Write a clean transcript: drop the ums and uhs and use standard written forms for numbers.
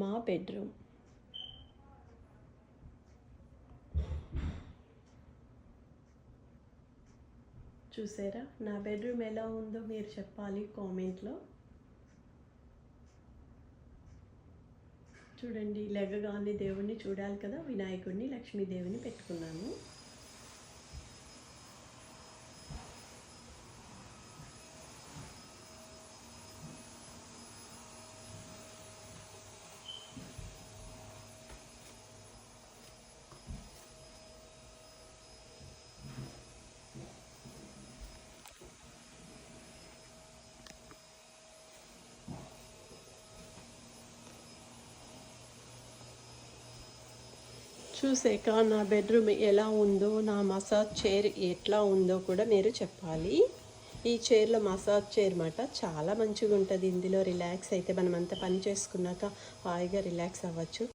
మా బెడ్రూమ్. చూసారా నా బెడ్రూమ్ ఎలా ఉందో మీరు చెప్పాలి కామెంట్లో. చూడండి, లెగగానే దేవుణ్ణి చూడాలి కదా, వినాయకుడిని లక్ష్మీదేవిని పెట్టుకున్నాను. చూసాక నా బెడ్రూమ్ ఎలా ఉందో, నా మసాజ్ చైర్ ఎట్లా ఉందో కూడా మీరు చెప్పాలి. ఈ చైర్లో మసాజ్ చైర్ మాట చాలా మంచిగా ఉంటుంది. ఇందులో రిలాక్స్ అయితే మనమంతా పని చేసుకున్నాక హాయిగా రిలాక్స్ అవ్వచ్చు.